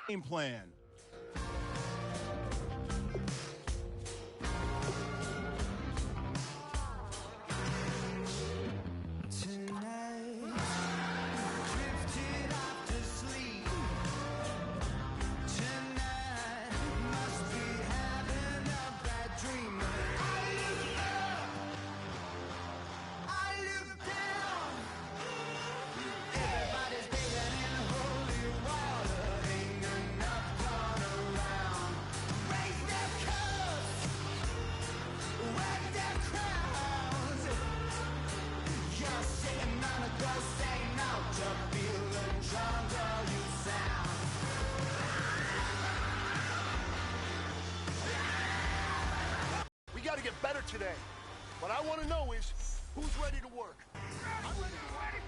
Game plan. We got to get better today. What I want to know is, who's ready to work? I'm ready to work.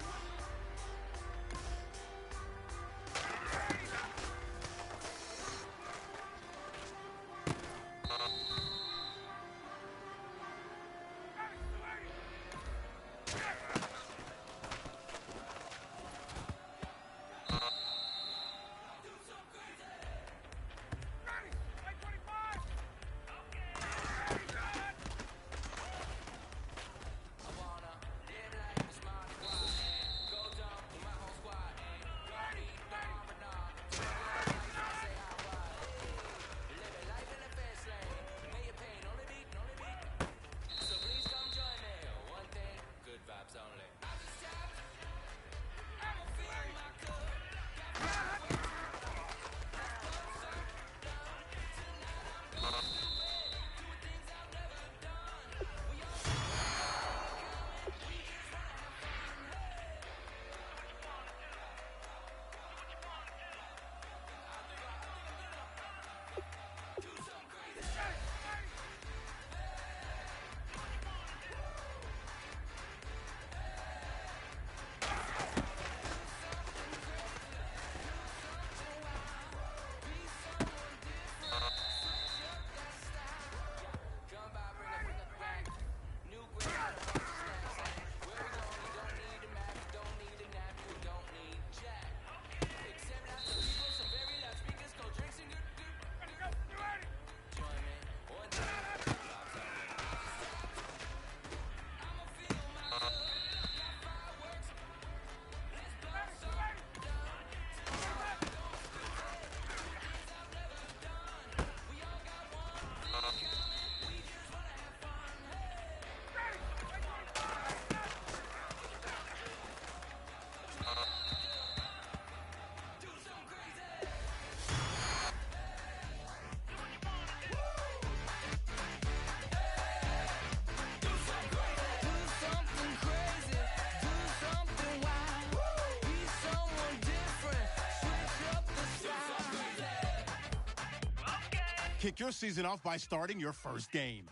Kick your season off by starting your first game.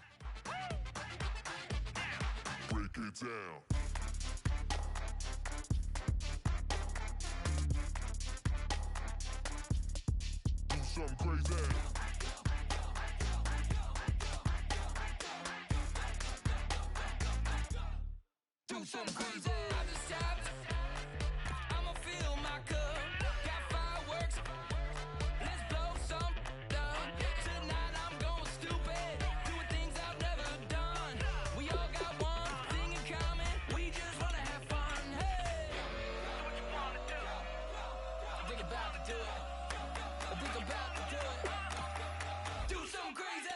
Break it down. Do something crazy. Do something crazy. I'ma fill my cup. Got fireworks. Let's blow some done. Tonight I'm going stupid. Doing things I've never done. We all got one thing in common. We just wanna have fun. Hey, what you wanna do? Think about to do it. Think about to do it. Do something crazy.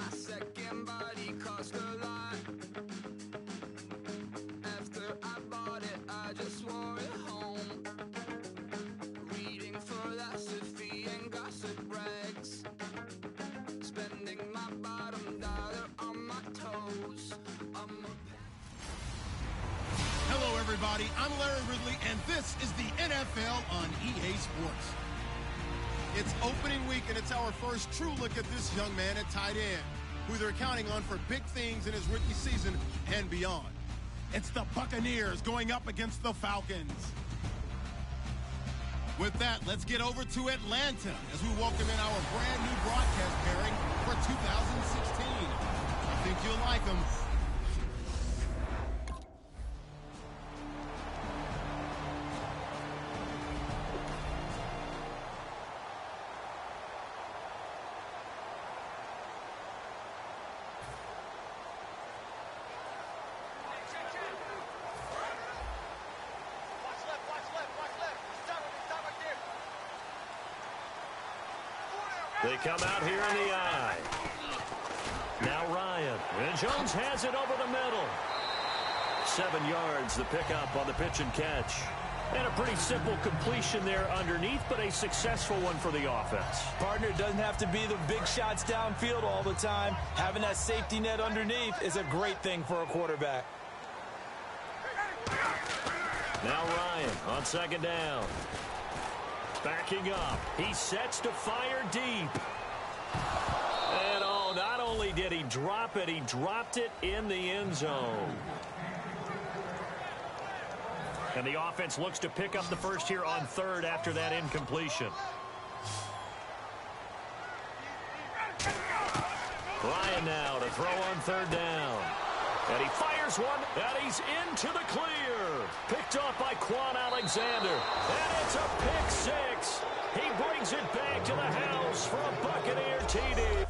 My second body cost a lot. After I bought it, I just wore it home. Reading philosophy and gossip rags. Spending my bottom dollar on my toes. Hello, everybody. I'm Larry Ridley, and this is the NFL on EA Sports. It's opening week, and it's our first true look at this young man at tight end, who they're counting on for big things in his rookie season and beyond. It's the Buccaneers going up against the Falcons. With that, let's get over to Atlanta as we welcome in our brand new broadcast pairing for 2016. I think you'll like them. They come out here in the eye. Now Ryan. And Jones has it over the middle. 7 yards, the pickup on the pitch and catch. And a pretty simple completion there underneath, but a successful one for the offense. Partner, it doesn't have to be the big shots downfield all the time. Having that safety net underneath is a great thing for a quarterback. Now Ryan on second down. Backing up. He sets to fire deep. And oh, not only did he drop it, he dropped it in the end zone. And the offense looks to pick up the first here on third after that incompletion. Ryan now to throw on third down. And he fires one, and he's into the clear. Picked off by Quan Alexander. And it's a pick six. He brings it back to the house for a Buccaneer TD.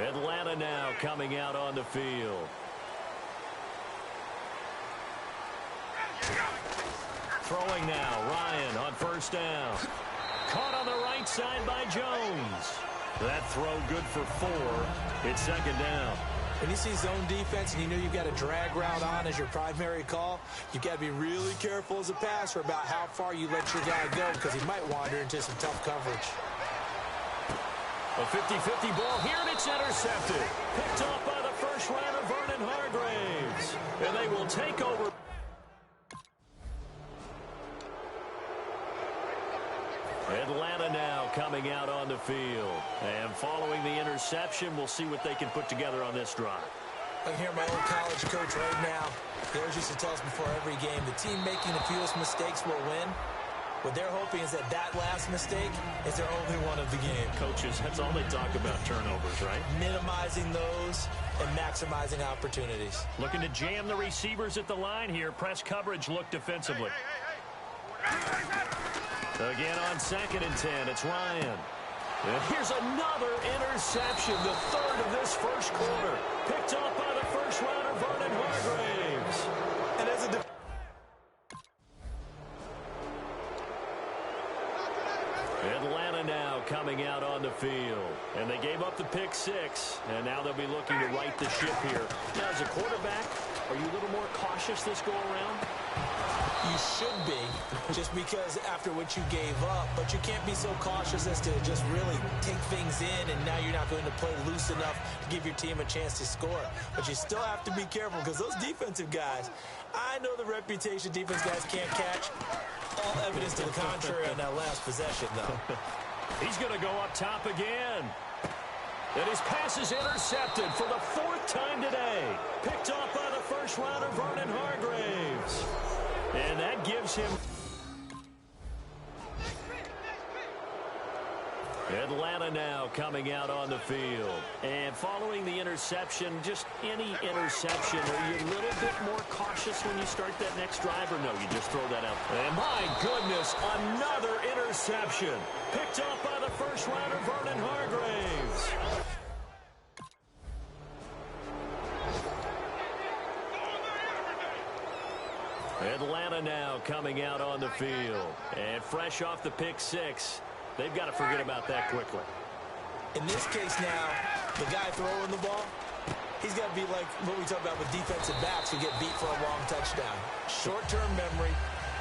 Atlanta now coming out on the field. Throwing now, Ryan on first down. Caught on the right side by Jones. That throw good for 4. It's second down. When you see zone defense and you know you've got a drag route on as your primary call, you've got to be really careful as a passer about how far you let your guy go because he might wander into some tough coverage. A 50-50 ball here, and it's intercepted. Picked off by the first rounder, Vernon Hargreaves. And they will take over. Atlanta now coming out on the field. And following the interception, we'll see what they can put together on this drive. I can hear my old college coach right now. He always used to tell us before every game, the team making the fewest mistakes will win. What they're hoping is that last mistake is their only one of the game. Coaches, that's all they talk about, turnovers, right? Minimizing those and maximizing opportunities. Looking to jam the receivers at the line here. Press coverage look defensively. Again on 2nd and 10, it's Ryan. And here's another interception, the third of this first quarter. Picked off by the first rounder, Vernon Hargreaves. And as a Atlanta now coming out on the field. And they gave up the pick 6, and now they'll be looking to right the ship here. Now, as a quarterback, are you a little more cautious this go-around? You should be, just because after what you gave up, but you can't be so cautious as to just really take things in, and now you're not going to play loose enough to give your team a chance to score. But you still have to be careful, because those defensive guys, I know the reputation defense guys can't catch. All evidence to the contrary on that last possession, though. He's going to go up top again. And his pass is intercepted for the 4th time today. Picked off by the first rounder, Vernon Hargreaves. And that gives him... Atlanta now coming out on the field. And following the interception, just any interception, are you a little bit more cautious when you start that next drive, or no, you just throw that out? And my goodness, another interception. Picked off by the first rounder, Vernon Hargreaves. Atlanta now coming out on the field. And fresh off the pick six, they've got to forget about that quickly. In this case now, the guy throwing the ball, he's got to be like what we talk about with defensive backs who get beat for a long touchdown. Short-term memory,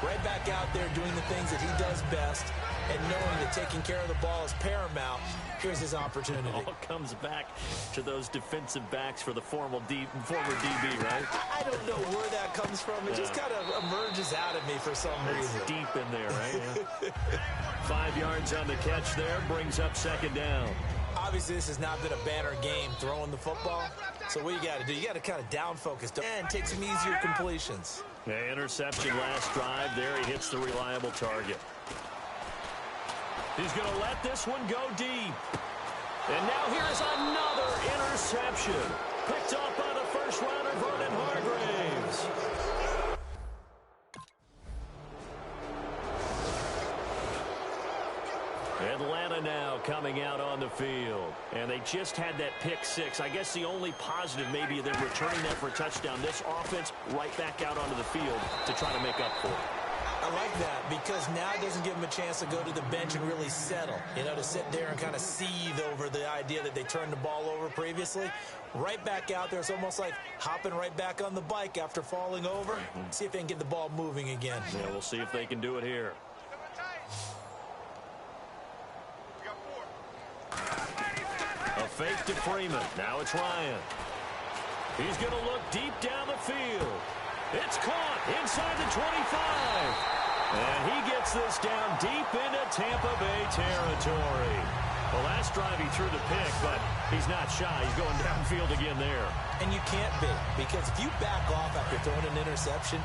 right back out there doing the things that he does best, and knowing that taking care of the ball is paramount. Here's his opportunity. All comes back to those defensive backs for the former DB, right? I don't know where that comes from. It just kind of emerges out of me for some reason. It's deep in there, right? 5 yards on the catch there, brings up second down. Obviously, this has not been a banner game throwing the football. So what you got to do, you got to kind of down focus and take some easier completions. Yeah, interception last drive. There he hits the reliable target. He's going to let this one go deep. And now here's another interception. Picked up by the first rounder, Vernon Hargreaves. Atlanta now coming out on the field. And they just had that pick six. I guess the only positive maybe than returning that for a touchdown. This offense right back out onto the field to try to make up for it. I like that because now it doesn't give them a chance to go to the bench and really settle. You know, to sit there and kind of seethe over the idea that they turned the ball over previously. Right back out there. It's almost like hopping right back on the bike after falling over. See if they can get the ball moving again. Yeah, we'll see if they can do it here. A fake to Freeman. Now it's Ryan. He's going to look deep down the field. It's caught inside the 25. And he gets this down deep into Tampa Bay territory. The last drive he threw the pick, but he's not shy. He's going downfield again there. And you can't be, because if you back off after throwing an interception,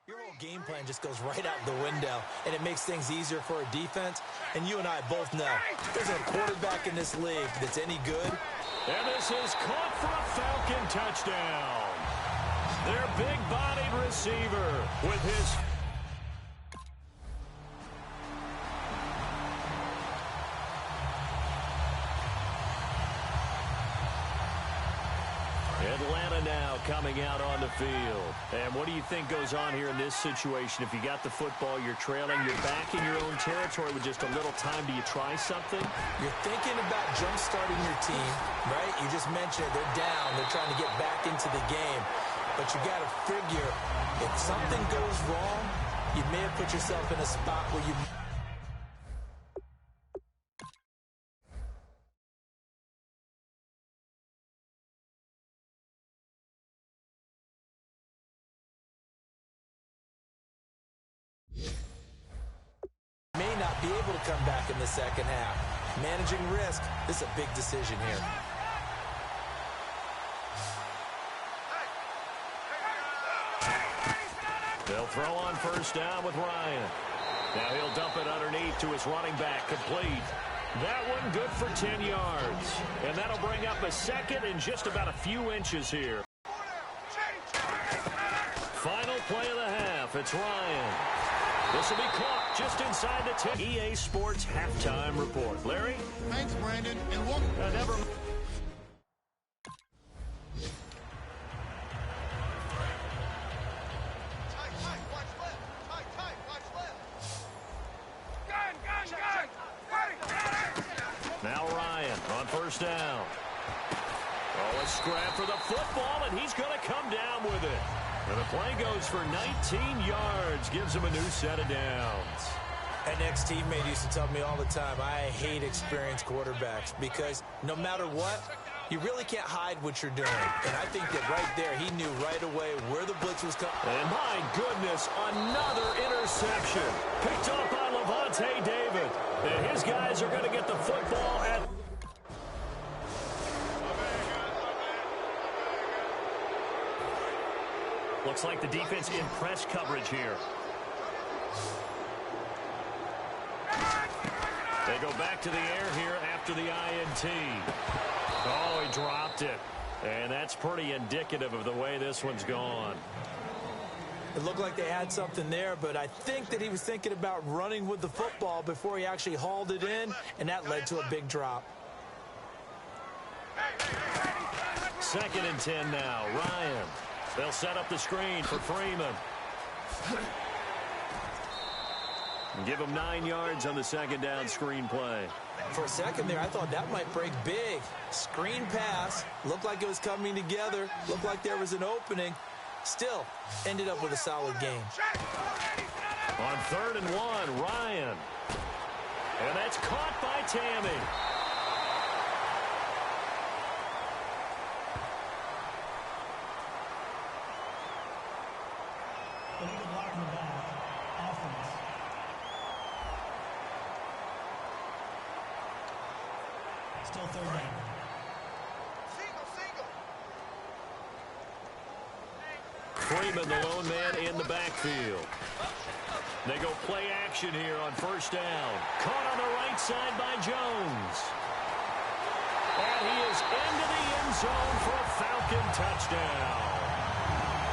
your whole game plan just goes right out the window, and it makes things easier for a defense. And you and I both know there's a quarterback in this league that's any good. And this is caught for a Falcon touchdown. Their big-bodied receiver with his... Atlanta now coming out on the field. And what do you think goes on here in this situation? If you got the football, you're trailing, you're back in your own territory with just a little time. Do you try something? You're thinking about jump-starting your team, right? You just mentioned it. They're down. They're trying to get back into the game. But you got to figure, if something goes wrong, you may have put yourself in a spot where you... may not be able to come back in the second half. Managing risk, this is a big decision here. They'll throw on first down with Ryan. Now he'll dump it underneath to his running back, complete. That one good for 10 yards. And that'll bring up a second in just about a few inches here. Final play of the half, it's Ryan. This will be caught just inside the 10. EA Sports halftime report. Larry? Thanks, Brandon. And welcome. Never. Now Ryan on first down. Oh, a scrap for the football, and he's going to come down with it. And the play goes for 19 yards, gives him a new set of downs. An ex-teammate used to tell me all the time, I hate experienced quarterbacks because no matter what, you really can't hide what you're doing. And I think that right there, he knew right away where the blitz was coming. And my goodness, another interception. Picked up by Lavonte David. And his guys are going to get the football at... Looks like the defense in press coverage here. They go back to the air here after the INT. Oh, he dropped it. And that's pretty indicative of the way this one's gone. It looked like they had something there, but I think that he was thinking about running with the football before he actually hauled it in, and that led to a big drop. 2nd and 10 now. Ryan. They'll set up the screen for Freeman. Give him 9 yards on the 2nd down screen play. For a second there, I thought that might break big. Screen pass. Looked like it was coming together. Looked like there was an opening. Still, ended up with a solid game. On 3rd and 1, Ryan. And that's caught by Tammy. Still 3rd down. Freeman, the lone man in the backfield. They go play action here on 1st down. Caught on the right side by Jones. And he is into the end zone for a Falcon touchdown.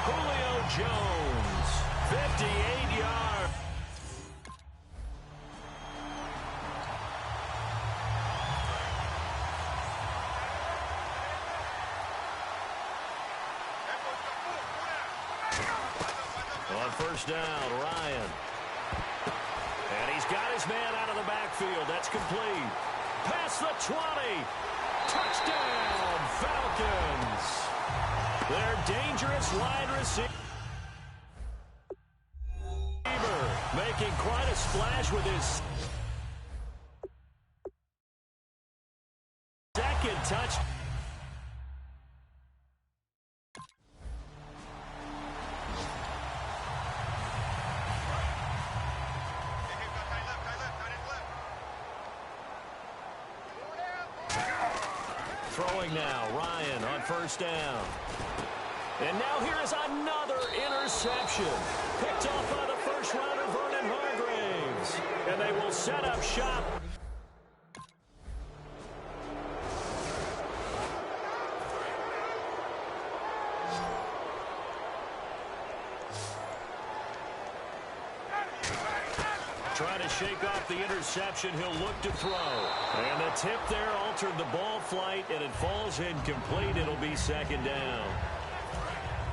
Julio Jones, 58 yards. On 1st down, Ryan. And he's got his man out of the backfield. That's complete. Past the 20. Touchdown, Falcons. Their dangerous wide receiver making quite a splash with his 2nd touch. Throwing now, Ryan on 1st down. And now here is another interception. Picked off by the 1st rounder, Vernon Hargreaves. And they will set up shop. Trying to shake off the interception, he'll look to throw. And the tip there altered the ball flight, and it falls incomplete. It'll be 2nd down.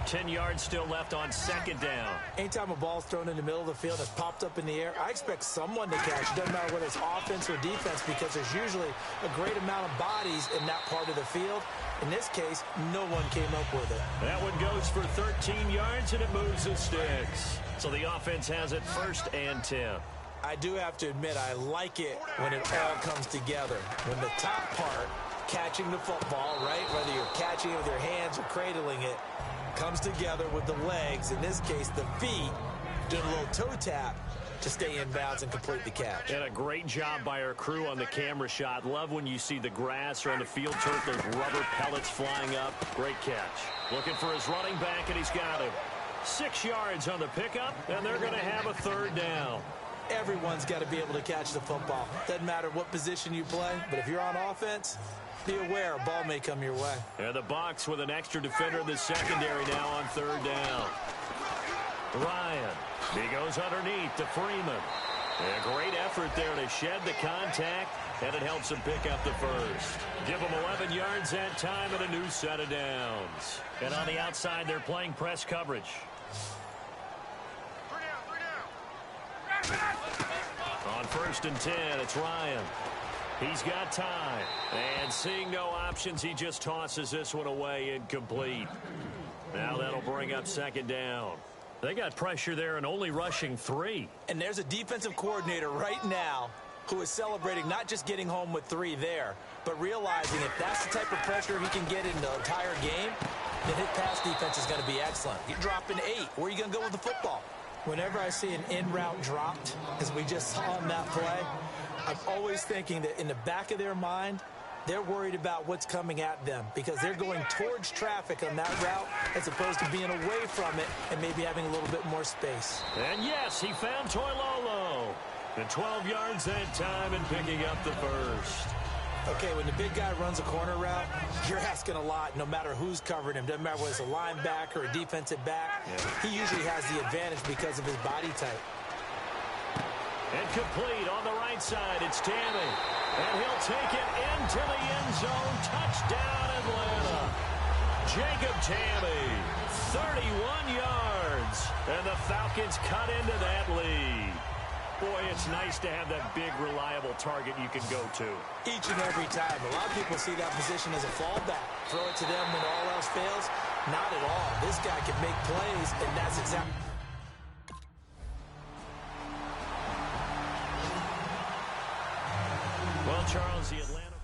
10 yards still left on 2nd down. Anytime a ball's thrown in the middle of the field that's popped up in the air, I expect someone to catch. It doesn't matter whether it's offense or defense, because there's usually a great amount of bodies in that part of the field. In this case, no one came up with it. That one goes for 13 yards, and it moves the sticks. So the offense has it 1st and 10. I do have to admit, I like it when it all comes together. When the top part, catching the football, right, whether you're catching it with your hands or cradling it, comes together with the legs, in this case the feet, doing a little toe tap to stay in bounds and complete the catch. And a great job by our crew on the camera shot. Love when you see the grass or on the field turf, those rubber pellets flying up. Great catch. Looking for his running back, and he's got him. 6 yards on the pickup, and they're going to have a 3rd down. Everyone's got to be able to catch the football. Doesn't matter what position you play, but if you're on offense, be aware a ball may come your way. And the Bucs with an extra defender in the secondary now on 3rd down. Ryan, he goes underneath to Freeman. A great effort there to shed the contact, and it helps him pick up the 1st. Give him 11 yards that time and a new set of downs. And on the outside, they're playing press coverage. On 1st and 10, it's Ryan. He's got time. And seeing no options, he just tosses this one away incomplete. Now that'll bring up 2nd down. They got pressure there and only rushing 3. And there's a defensive coordinator right now who is celebrating not just getting home with 3 there, but realizing if that's the type of pressure he can get in the entire game, then his pass defense is going to be excellent. You're dropping 8. Where are you going to go with the football? Whenever I see an in-route dropped, as we just saw on that play, I'm always thinking that in the back of their mind, they're worried about what's coming at them because they're going towards traffic on that route as opposed to being away from it and maybe having a little bit more space. And yes, he found Toilolo. And 12 yards that time and picking up the first. Okay, when the big guy runs a corner route, you're asking a lot no matter who's covering him. Doesn't matter whether it's a linebacker or a defensive back. Yeah. He usually has the advantage because of his body type. And complete on the right side. It's Tamme. And he'll take it into the end zone. Touchdown, Atlanta. Jacob Tamme, 31 yards. And the Falcons cut into that lead. Boy, it's nice to have that big, reliable target you can go to. Each and every time. A lot of people see that position as a fallback. Throw it to them when all else fails. Not at all. This guy can make plays, and that's exactly... Well, Charles, the Atlanta...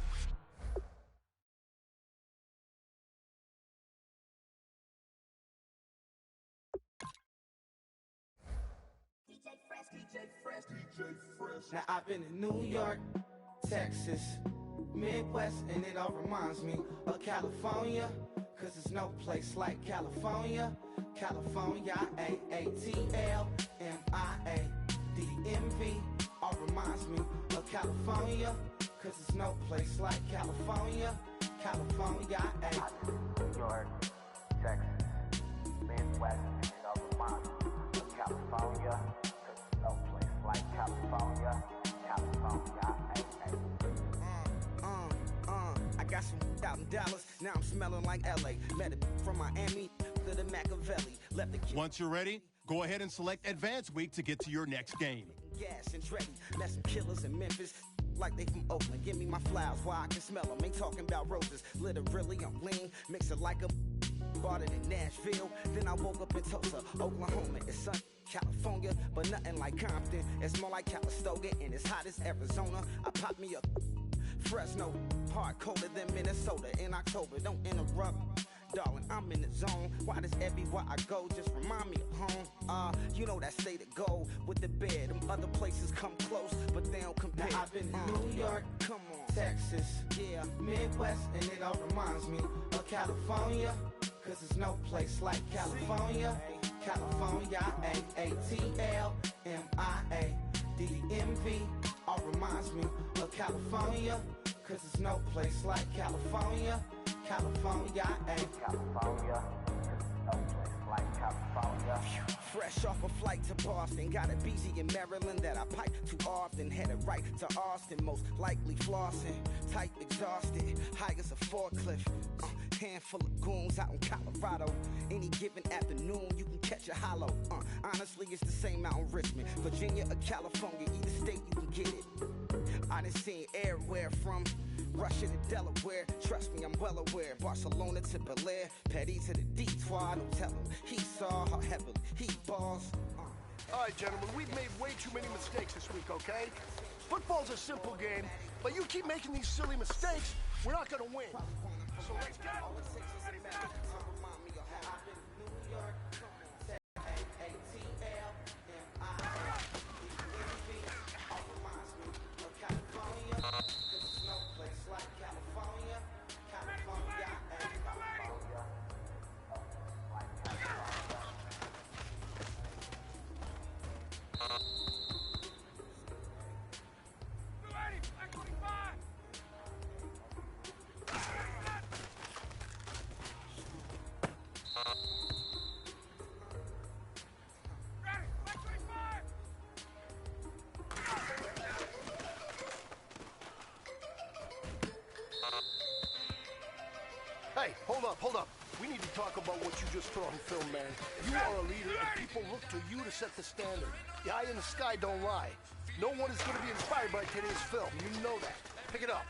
Now I've been in New York, Texas, Midwest, and it all reminds me of California, cause there's no place like California. California, A-A-T-L-M-I-A-D-M-V, all reminds me of California, cause there's no place like California. California, New York, Texas, Midwest, and it all reminds me of California, cause there's no place like California. I got some out in Dallas, now I'm smelling like LA. Met it from Miami to the Machiavelli. Left the Once you're ready, go ahead and select Advance Week to get to your next game. Gas and Dreddy, met some killers in Memphis. Like they from Oakland, give me my flowers while I can smell them. Ain't talking about roses, literally I'm lean. Mix it like a bought it in Nashville. Then I woke up in Tulsa, Oklahoma. It's sun, California, but nothing like Compton. It's more like Calistoga, and it's hot as Arizona. I pop me up Fresno, hard colder than Minnesota in October. Don't interrupt, darling, I'm in the zone. Why does everywhere I go just remind me of home? You know that state of gold with the bed. Them other places come close, but they don't compare. Now I've been in New York, come on, Texas, yeah, Midwest, and it all reminds me of California, cause there's no place like California. California, A-A-T-L-M-I-A-D-M-V, all reminds me of California, cause there's no place like California. California, California, no place like California. Fresh off a flight to Boston, got a BZ in Maryland that I pipe too often. Headed right to Austin, most likely flossing. Tight, exhausted, high as a forklift. Handful of goons out in Colorado. Any given afternoon, you can catch a hollow. Honestly, it's the same out in Richmond, Virginia or California. Either state, you can get it. I done seen everywhere from Russia to Delaware. Trust me, I'm well aware. Barcelona to Bel Air, Petty to the Detroit. Don't tell him he saw how heavily he balls. All right, gentlemen, we've made way too many mistakes this week, okay? Football's a simple game, but you keep making these silly mistakes, we're not gonna win. So let's go. Hey, hold up. We need to talk about what you just put on film, man. You are a leader, and people look to you to set the standard. The eye in the sky don't lie. No one is going to be inspired by today's film. You know that. Pick it up.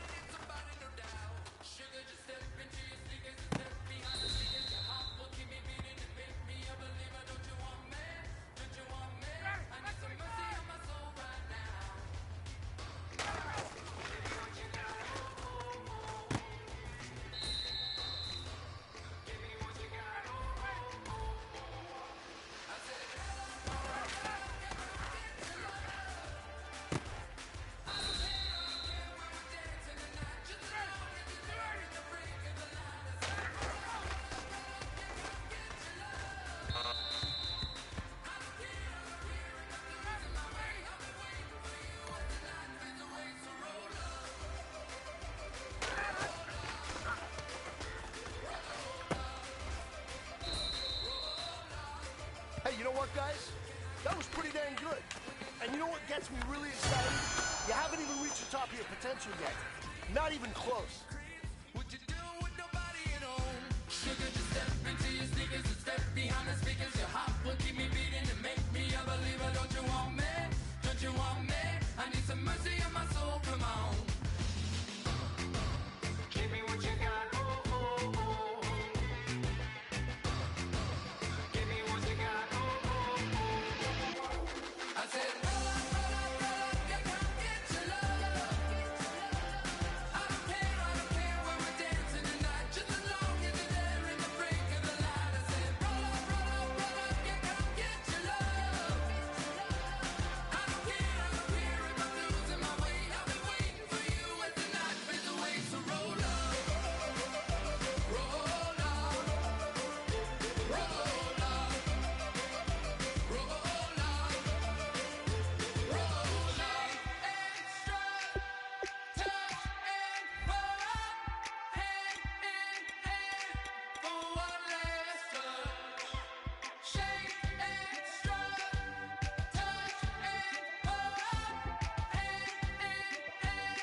gets me really excited? You haven't even reached the top of your potential yet. Not even close. What you do with nobody at home? Sugar, just step into your sneakers and step behind the speakers. Your heart will keep me beating and make me a believer. Don't you want me? Don't you want me? I need some mercy on my soul. Come on. Give me what you got. Oh, oh, oh. Give me what you got. Oh, oh, oh. I said, roll up, you come get your love. I don't care where we're dancing tonight. Just as long as you're there in the break of the light. I said, roll up, you come get your love. I don't care if I'm losing my way. I've been waiting for you as the night fades away. So roll up, roll up, roll up, roll up, roll up. Extra touch and pull up, hand in hand for one last touch. Shake extra touch and pull up, hand in hand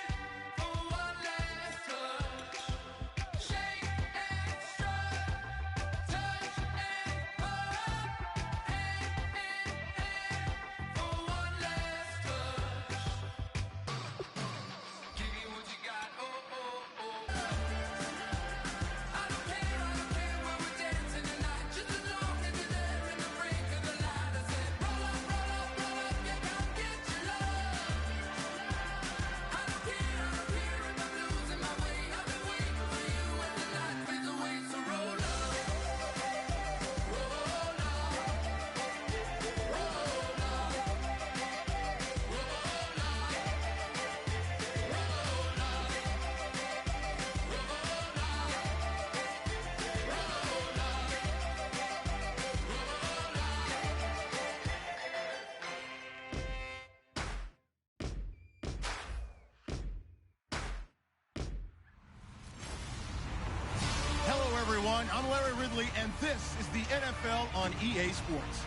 for one last touch. Shake extra touch and pull up, hand in hand for one last touch. Give me what you got, oh, oh, oh. I don't care where we're dancing tonight. Just as long as you're there in the break of the light. I said, roll up, you come get your love. I don't care if I'm losing my way. I've been waiting for you as the night fades away. So roll up, roll up, roll Hello, everyone. I'm Larry Ridley, and this is the NFL on EA Sports.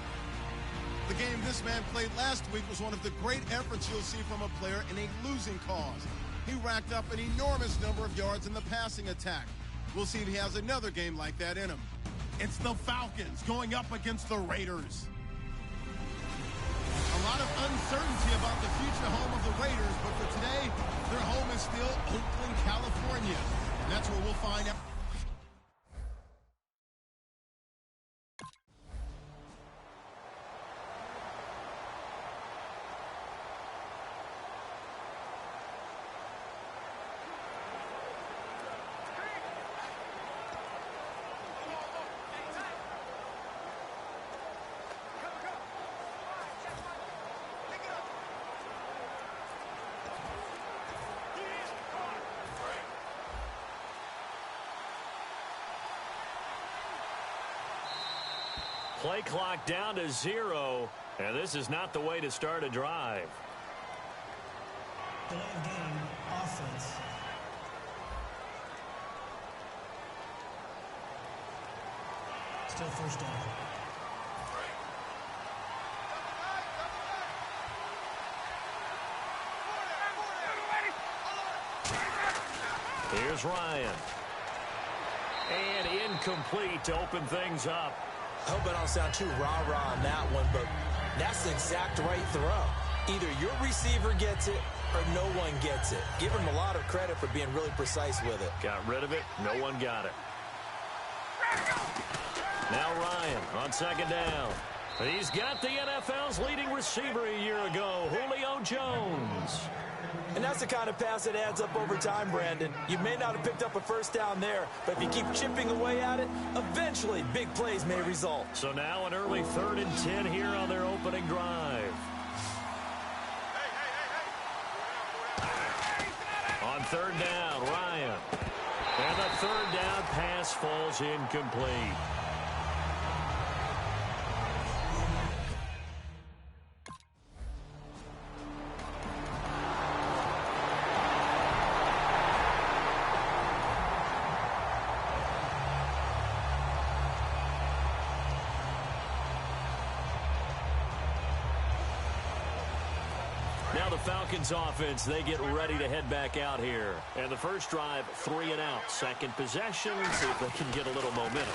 The game this man played last week was one of the great efforts you'll see from a player in a losing cause. He racked up an enormous number of yards in the passing attack. We'll see if he has another game like that in him. It's the Falcons going up against the Raiders. A lot of uncertainty about the future home of the Raiders, but for today, their home is still Oakland, California. And that's where we'll find out. Play clock down to 0, and this is not the way to start a drive. Delay of game, offense. Still first down. Here's Ryan. And incomplete to open things up. I hope I don't sound too rah-rah on that one, but that's the exact right throw. Either your receiver gets it or no one gets it. Give him a lot of credit for being really precise with it. Got rid of it. No one got it. Now Ryan on second down. He's got the NFL's leading receiver a year ago, Julio Jones. And that's the kind of pass that adds up over time, Brandon. You may not have picked up a first down there, but if you keep chipping away at it, eventually big plays may result. So now an early 3rd and 10 here on their opening drive. On 3rd down, Ryan. And the 3rd down pass falls incomplete. the Falcons offense, they get ready to head back out here. And the first drive, 3 and out. Second possession, see if they can get a little momentum.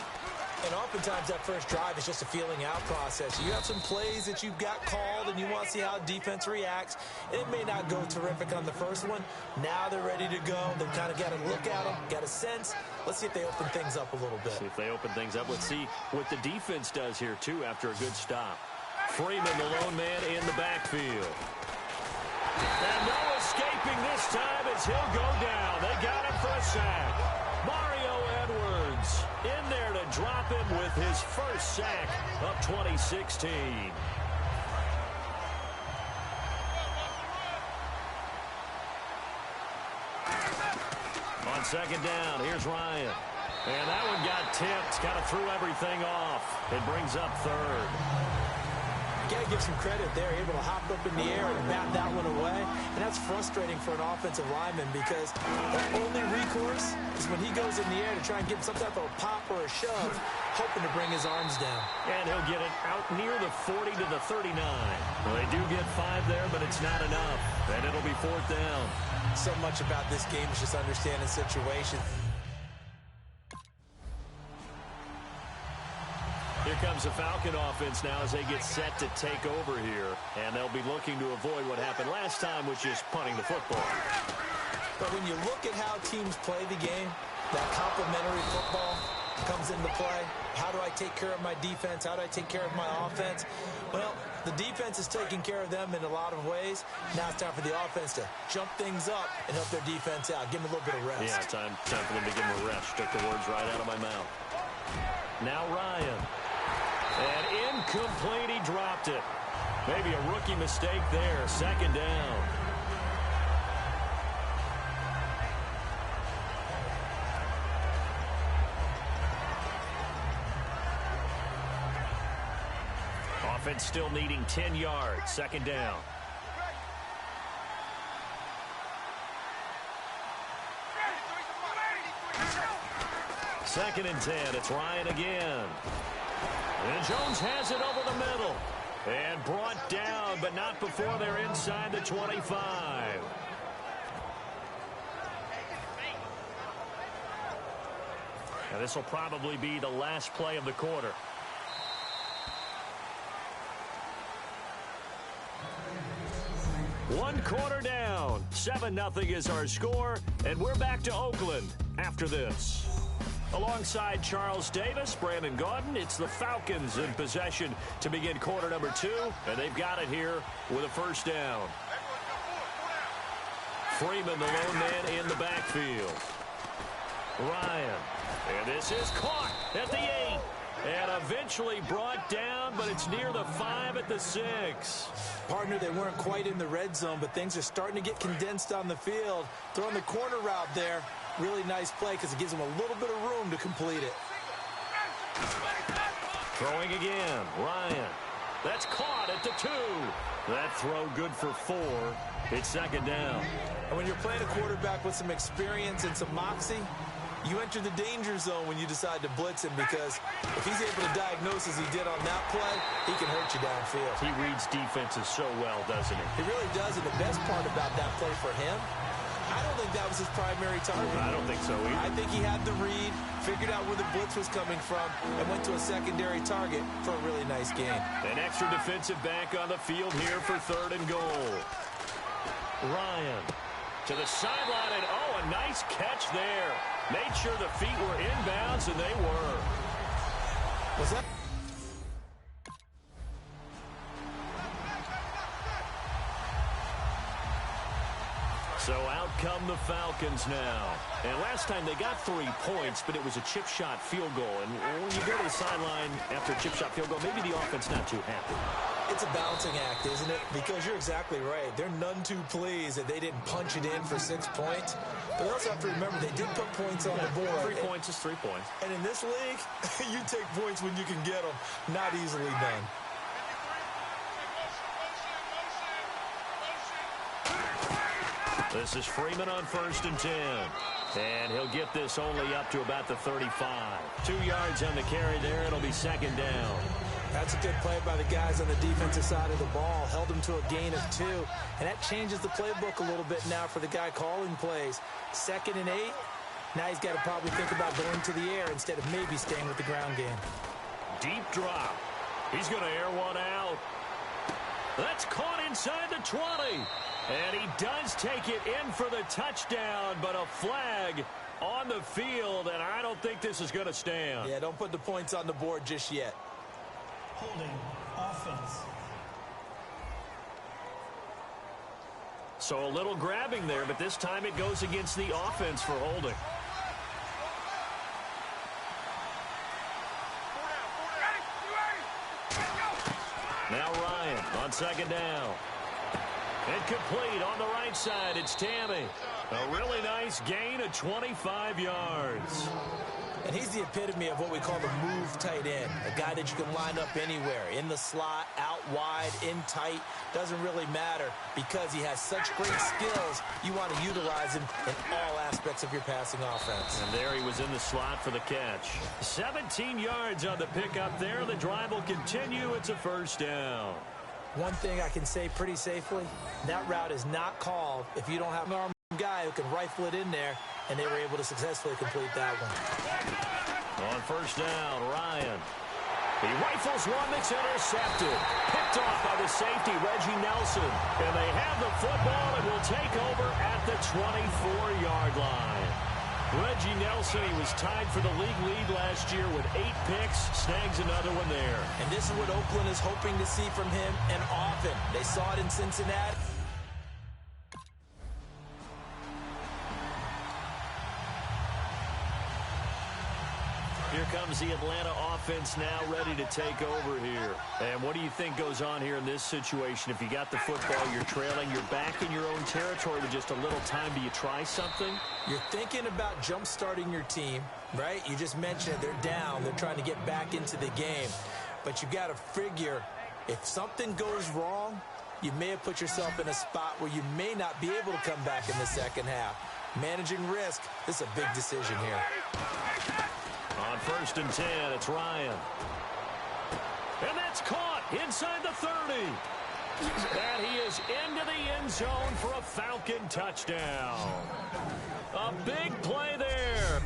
And oftentimes that first drive is just a feeling out process. You have some plays that you've got called and you want to see how defense reacts. It may not go terrific on the first one. Now they're ready to go. They've kind of got to look at them, got a sense. Let's see if they open things up a little bit. See if they open things up. Let's see what the defense does here, too, after a good stop. Freeman, the lone man in the backfield. And no escaping this time as he'll go down. They got him for a sack. Mario Edwards in there to drop him with his first sack of 2016. On second down, here's Ryan. And that one got tipped, kind of threw everything off. It brings up third. You got to give some credit there, able to hop up in the air and bat that one away. And that's frustrating for an offensive lineman because the only recourse is when he goes in the air to try and get some type of a pop or a shove, hoping to bring his arms down. And he'll get it out near the 40 to the 39. Well, they do get 5 there, but it's not enough. And it'll be 4th down. So much about this game is just understanding situation. Here comes the Falcon offense now as they get set to take over here. And they'll be looking to avoid what happened last time, which is punting the football. But when you look at how teams play the game, that complementary football comes into play. How do I take care of my defense? How do I take care of my offense? Well, the defense is taking care of them in a lot of ways. Now it's time for the offense to jump things up and help their defense out. Give them a little bit of rest. Yeah, time for them to give them a rest. Took the words right out of my mouth. Now Ryan. And incomplete, he dropped it. Maybe a rookie mistake there. Second down. Offense still needing 10 yards. Second down. Second and 10. It's Ryan again. And Jones has it over the middle. And brought down, but not before they're inside the 25. Now this will probably be the last play of the quarter. One quarter down. 7-0 is our score. And we're back to Oakland after this. Alongside Charles Davis, Brandon Gaudin, it's the Falcons in possession to begin quarter number 2, and they've got it here with a first down. Freeman, the lone man in the backfield. Ryan, and this is caught at the 8, and eventually brought down, but it's near the 5 at the 6. Partner, they weren't quite in the red zone, but things are starting to get condensed on the field. Throwing the corner route there. Really nice play because it gives them a little bit of room to complete it. Throwing again. Ryan. That's caught at the 2. That throw good for 4. It's second down. And when you're playing a quarterback with some experience and some moxie, you enter the danger zone when you decide to blitz him because if he's able to diagnose as he did on that play, he can hurt you downfield. He reads defenses so well, doesn't he? He really does, and the best part about that play for him, I don't think that was his primary target. I don't think so either. I think he had the read, figured out where the blitz was coming from, and went to a secondary target for a really nice gain. An extra defensive back on the field here for 3rd and goal. Ryan to the sideline, and oh, a nice catch there. Made sure the feet were inbounds, and they were. Was that? So out come the Falcons now. And last time they got 3 points, but it was a chip shot field goal. And when you go to the sideline after a chip shot field goal, maybe the offense not too happy. It's a balancing act, isn't it? Because you're exactly right. They're none too pleased that they didn't punch it in for 6 points. But they also have to remember they did put points on the board. 3 points is 3 points. And in this league, you take points when you can get them. Not easily done. This is Freeman on 1st and 10. And he'll get this only up to about the 35. 2 yards on the carry there. It'll be second down. That's a good play by the guys on the defensive side of the ball. Held them to a gain of 2. And that changes the playbook a little bit now for the guy calling plays. 2nd and 8. Now he's got to probably think about going to the air instead of maybe staying with the ground game. Deep drop. He's going to air one out. That's caught inside the 20. And he does take it in for the touchdown, but a flag on the field, and I don't think this is going to stand. Yeah, don't put the points on the board just yet. Holding offense. So a little grabbing there, but this time it goes against the offense for holding. Now Ryan on 2nd down. Incomplete on the right side. It's Tammy. A really nice gain of 25 yards. And he's the epitome of what we call the move tight end. A guy that you can line up anywhere. In the slot, out wide, in tight. Doesn't really matter because he has such great skills. You want to utilize him in all aspects of your passing offense. And there he was in the slot for the catch. 17 yards on the pickup there. The drive will continue. It's a 1st down. One thing I can say pretty safely, that route is not called if you don't have an arm guy who can rifle it in there, and they were able to successfully complete that one. On 1st down, Ryan. He rifles one that's intercepted. Picked off by the safety, Reggie Nelson. And they have the football and will take over at the 24-yard line. Reggie Nelson, he was tied for the league lead last year with 8 picks, snags another one there. And this is what Oakland is hoping to see from him, and often. They saw it in Cincinnati. Here comes the Atlanta offense now ready to take over here. And what do you think goes on here in this situation? If you got the football, you're trailing, you're back in your own territory with just a little time. Do you try something? You're thinking about jump-starting your team, right? You just mentioned it. They're down. They're trying to get back into the game. But you got to figure if something goes wrong, you may have put yourself in a spot where you may not be able to come back in the second half. Managing risk, this is a big decision here. On 1st and 10, it's Ryan. And that's caught inside the 30. And he is into the end zone for a Falcon touchdown. A big play there.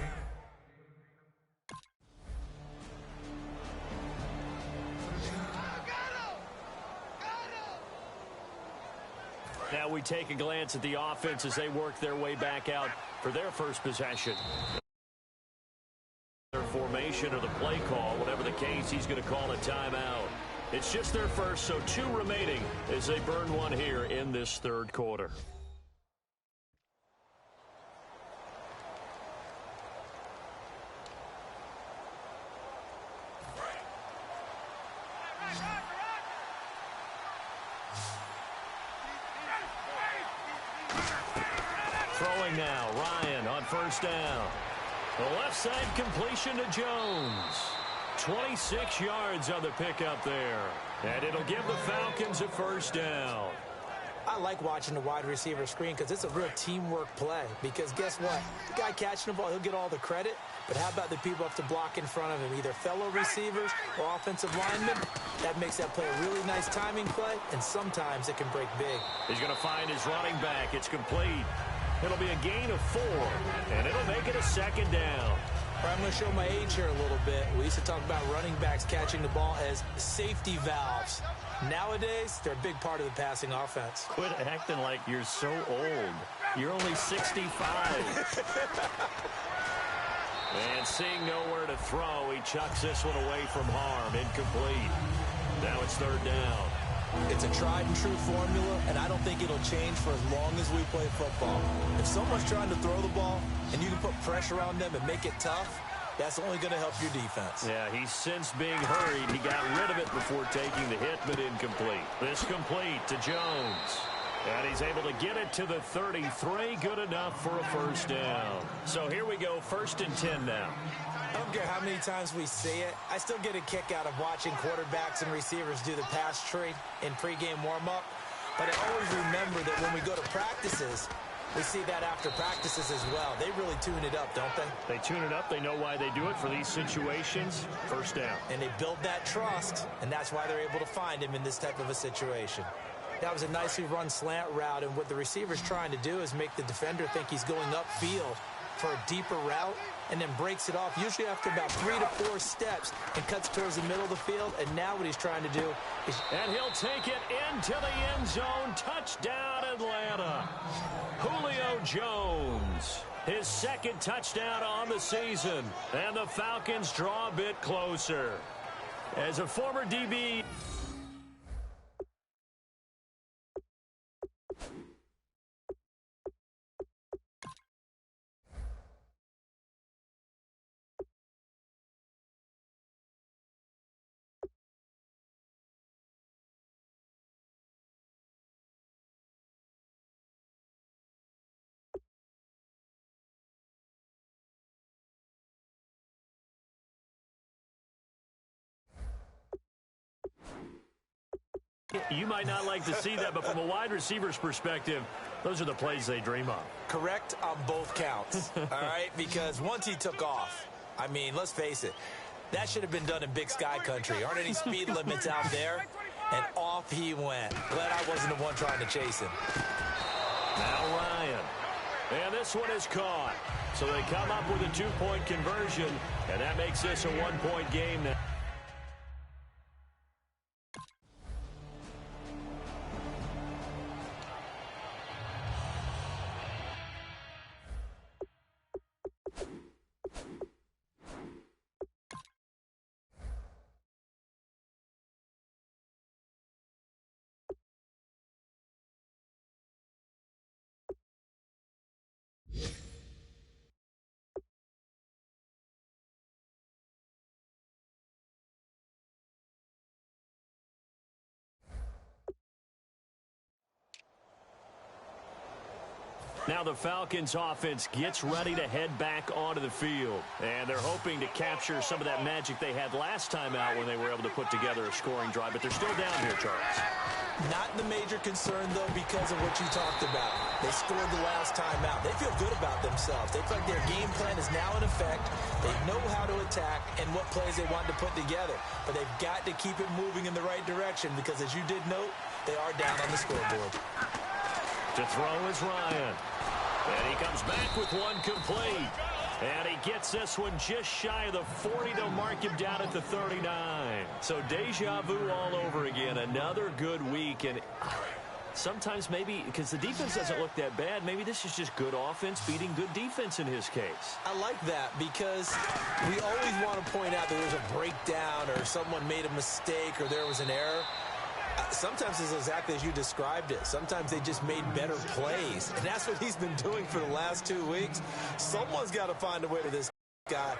Now we take a glance at the offense as they work their way back out for their first possession. Their formation or the play call, whatever the case, he's going to call a timeout. It's just their first, so 2 remaining as they burn one here in this 3rd quarter. Throwing now, Ryan on 1st down. The left side completion to Jones. 26 yards on the pickup there. And it'll give the Falcons a 1st down. I like watching the wide receiver screen because it's a real teamwork play. Because guess what? The guy catching the ball, he'll get all the credit. But how about the people up to block in front of him? Either fellow receivers or offensive linemen. That makes that play a really nice timing play. And sometimes it can break big. He's going to find his running back. It's complete. It'll be a gain of 4, and it'll make it a 2nd down. I'm going to show my age here a little bit. We used to talk about running backs catching the ball as safety valves. Nowadays, they're a big part of the passing offense. Quit acting like you're so old. You're only 65. And seeing nowhere to throw, he chucks this one away from harm. Incomplete. Now it's 3rd down. It's a tried-and-true formula, and I don't think it'll change for as long as we play football. If someone's trying to throw the ball and you can put pressure on them and make it tough, that's only going to help your defense. Yeah, he's since being hurried. He got rid of it before taking the hit, but incomplete. This complete to Jones. And he's able to get it to the 33. Good enough for a 1st down. So here we go, 1st and 10 now. I don't care how many times we say it. I still get a kick out of watching quarterbacks and receivers do the pass tree in pregame warm-up. But I always remember that when we go to practices, We see that after practices as well. They really tune it up, don't they? They tune it up. They know why they do it for these situations. First down. And they build that trust, and that's why they're able to find him in this type of a situation. That was a nicely run slant route, and what the receiver's trying to do is make the defender think he's going upfield for a deeper route, and then breaks it off, usually after about 3 to 4 steps, and cuts towards the middle of the field. And now what he's trying to do is... And he'll take it into the end zone. Touchdown, Atlanta. Julio Jones, his second touchdown on the season. And the Falcons draw a bit closer. As a former DB... You might not like to see that, but from a wide receiver's perspective, those are the plays they dream of. Correct on both counts, all right? Because once he took off, I mean, let's face it, that should have been done in Big Sky country. Aren't any speed limits out there? And off he went. Glad I wasn't the one trying to chase him. Now Ryan. And this one is caught. So they come up with a 2-point conversion, and that makes this a 1-point game now. Now the Falcons offense gets ready to head back onto the field. And they're hoping to capture some of that magic they had last time out when they were able to put together a scoring drive. But they're still down here, Charles. Not the major concern, though, because of what you talked about. They scored the last time out. They feel good about themselves. They feel like their game plan is now in effect. They know how to attack and what plays they want to put together. But they've got to keep it moving in the right direction because, as you did note, they are down on the scoreboard. To throw is Ryan. And he comes back with one complete. And he gets this one just shy of the 40 to mark him down at the 39. So deja vu all over again. Another good week. And sometimes maybe, because the defense doesn't look that bad, maybe this is just good offense beating good defense in his case. I like that because we always want to point out that there's a breakdown or someone made a mistake or there was an error. Sometimes it's exactly as you described it. Sometimes they just made better plays. And that's what he's been doing for the last 2 weeks. Someone's got to find a way to this guy.